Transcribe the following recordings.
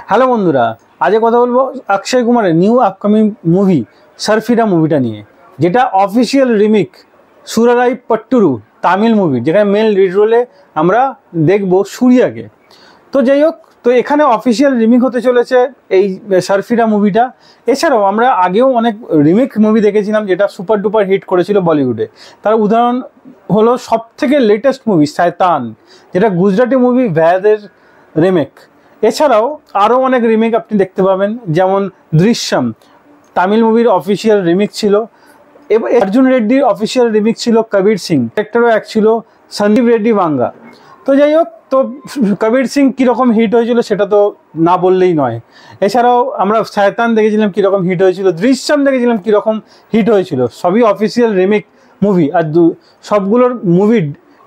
Hello বন্ধুরা, আজকে কথা বলবো অক্ষয় কুমারের নিউ আপকামিং মুভি সারফিরা মুভিটা নিয়ে, যেটা অফিসিয়াল রিমেক সুরারাই পট্টুরু তামিল মুভি, যেখানে মেল লিড রোলে আমরা দেখব সূর্যাকে। তো যাই হোক, তো এখানে অফিসিয়াল রিমেক হতে চলেছে এই সারফিরা মুভিটা। এছাড়াও আমরা আগেও অনেক রিমেক মুভি দেখেছিলাম যেটা সুপার ডুপার হিট করেছিল বলিউডে। তার উদাহরণ হলো সবথেকে লেটেস্ট মুভি শয়তান, যেটা গুজরাটি মুভি ভ্যাদের রিমেক। এছাড়াও আরও অনেক রিমেক আপনি দেখতে পাবেন, যেমন দৃশ্যম তামিল মুভির অফিসিয়াল রিমেক ছিল, এবং অর্জুন রেড্ডির অফিসিয়াল রিমেক ছিল কবির সিং, ডিরেক্টরও এক ছিল সন্দীপ রেড্ডি বাঙ্গা। তো যাই হোক, তো কবির সিং কীরকম হিট হয়েছিল সেটা তো না বললেই নয়। এছাড়াও আমরা শয়তান দেখেছিলাম কীরকম হিট হয়েছিল, দৃশ্যম দেখেছিলাম কীরকম হিট হয়েছিল। সবই অফিসিয়াল রিমেক মুভি, আর সবগুলোর মুভি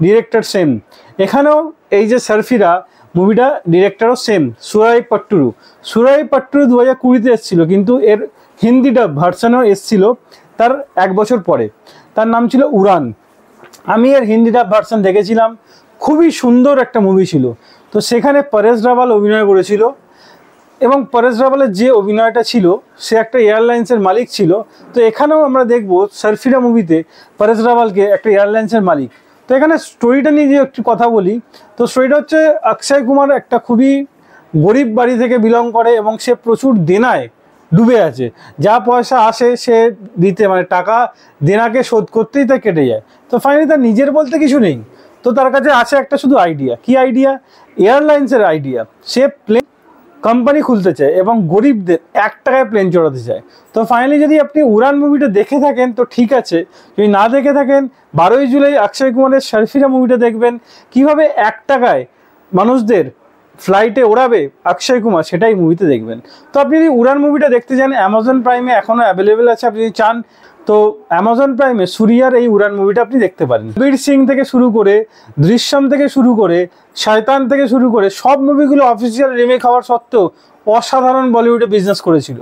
ডিরেক্টর সেম। এখানেও এই যে সারফিরা মুভিটা ডিরেক্টরও সেম, সুরাই পট্টুরু। সুরাই পট্টুরু 2020-তে এসেছিলো, কিন্তু এর হিন্দিটা ভার্সানও এসেছিল তার 1 বছর পরে। তার নাম ছিল উড়ান। আমি এর হিন্দিটা ভার্সান দেখেছিলাম, খুবই সুন্দর একটা মুভি ছিল। তো সেখানে পরেশ রাওয়াল অভিনয় করেছিল, এবং পরেশ রাওয়ালের যে অভিনয়টা ছিল, সে একটা এয়ারলাইন্সের মালিক ছিল। তো এখানেও আমরা দেখব সারফিরা মুভিতে পরেশ রাওয়ালকে একটা এয়ারলাইন্সের মালিক। তো এখানে স্টোরিটা নিয়ে যে একটু কথা বলি, তো স্টোরিটা হচ্ছে অক্ষয় কুমার একটা খুবই গরিব বাড়ি থেকে বিলং করে, এবং সে প্রচুর দেনায় ডুবে আছে। যা পয়সা আসে সে দিতে, মানে টাকা দেনাকে শোধ করতেই তা কেটে যায়। তো ফাইনালি তার নিজের বলতে কিছু নেই। তো তার কাছে আছে একটা শুধু আইডিয়া। কি আইডিয়া? এয়ারলাইন্সের আইডিয়া। সে প্লেন কোম্পানি খুলতে চায় এবং গরিবদের 1 টাকায় প্লেন চড়াতে চায়। তো ফাইনালি যদি আপনি উড়ান মুভিটা দেখে থাকেন তো ঠিক আছে, যদি না দেখে থাকেন 12ই জুলাই অক্ষয় কুমারের সারফিরা মুভিটা দেখবেন, কিভাবে 1 টাকায় মানুষদের ফ্লাইটে ওড়াবে অক্ষয় কুমার, সেটাই মুভিতে দেখবেন। তো আপনি যদি উড়ান মুভিটা দেখতে চান, অ্যামাজন প্রাইমে এখনও অ্যাভেলেবেল আছে। আপনি যদি চান তো অ্যামাজন প্রাইমে সূর্যার এই উড়ান মুভিটা আপনি দেখতে পারেন। কবির সিং থেকে শুরু করে, দৃশ্যম থেকে শুরু করে, শয়তান থেকে শুরু করে সব মুভিগুলো অফিসিয়াল রিমেক হওয়ার সত্ত্বেও অসাধারণ বলিউডে বিজনেস করেছিল।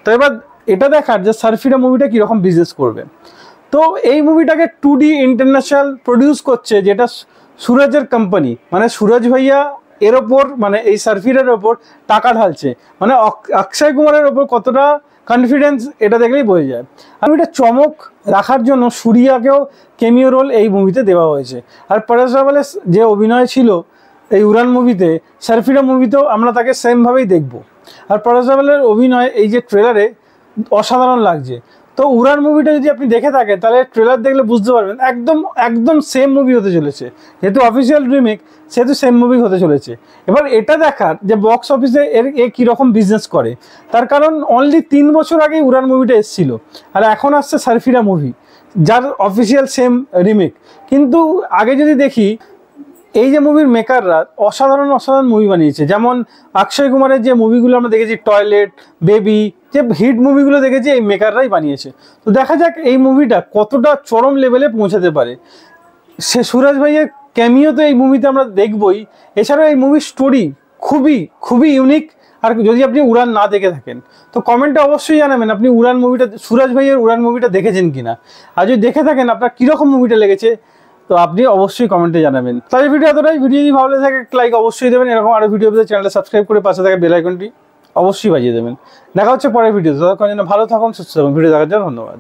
তো এবার এটা দেখার যে সারফিরা মুভিটা কীরকম বিজনেস করবে। তো এই মুভিটাকে 2D ইন্টারন্যাশনাল প্রডিউস করছে, যেটা সুরজের কোম্পানি, মানে সুরজ ভাইয়া এর ওপর, মানে এই সারফিরার ওপর টাকা ঢালছে। মানে অক্ষয় কুমারের ওপর কতটা কনফিডেন্স এটা দেখলেই বোঝা যায়। আর এটা চমক রাখার জন্য সূর্যাকেও ক্যামিও রোল এই মুভিতে দেওয়া হয়েছে। আর পরেশ রাওয়ালের যে অভিনয় ছিল এই উড়ান মুভিতে, সারফিরা মুভিতেও আমরা তাকে সেমভাবেই দেখব। আর পরেশ রাওয়ালের অভিনয় এই যে ট্রেলারে অসাধারণ লাগছে। তো উড়ান মুভিটা যদি আপনি দেখে থাকেন, তাহলে ট্রেলার দেখলে বুঝতে পারবেন একদম সেম মুভি হতে চলেছে। যেহেতু অফিসিয়াল রিমেক, সেহেতু সেম মুভি হতে চলেছে। এবার এটা দেখার যে বক্স অফিসে এ কীরকম বিজনেস করে, তার কারণ অনলি 3 বছর আগেই উড়ান মুভিটা এসেছিল, আর এখন আসছে সারফিরা মুভি, যার অফিসিয়াল সেম রিমেক। কিন্তু আগে যদি দেখি, এই যে মুভির মেকাররা অসাধারণ মুভি বানিয়েছে। যেমন অক্ষয় কুমারের যে মুভিগুলো আমরা দেখেছি, টয়লেট, বেবি, যে হিট মুভিগুলো দেখেছি এই মেকাররাই বানিয়েছে। তো দেখা যাক এই মুভিটা কতটা চরম লেভেলে পৌঁছাতে পারে। সে সুরজ ভাইয়ের ক্যামিও তো এই মুভিতে আমরা দেখবই। এছাড়াও এই মুভির স্টোরি খুবই ইউনিক। আর যদি আপনি উড়ান না দেখে থাকেন তো কমেন্টে অবশ্যই জানাবেন আপনি উড়ান মুভিটা, সুরজ ভাইয়ের উড়ান মুভিটা দেখেছেন কিনা। আর যদি দেখে থাকেন আপনার কীরকম মুভিটা লেগেছে, তো আপনি অবশ্যই কমেন্টে জানাবেন। তাই ভিডিও এতটাই। ভিডিও যদি ভালো লাগে থাকে লাইক অবশ্যই দেবেন। এরকম আরও ভিডিও পেতে চ্যানেলটা সাবস্ক্রাইব করে পাশে থাকা বেল আইকনটি অবশ্যই বাজিয়ে দেবেন। দেখা হচ্ছে পরের ভিডিও। ততক্ষণ যেন ভালো থাকুন, সুস্থ থাকুন। ভিডিও দেখার জন্য ধন্যবাদ।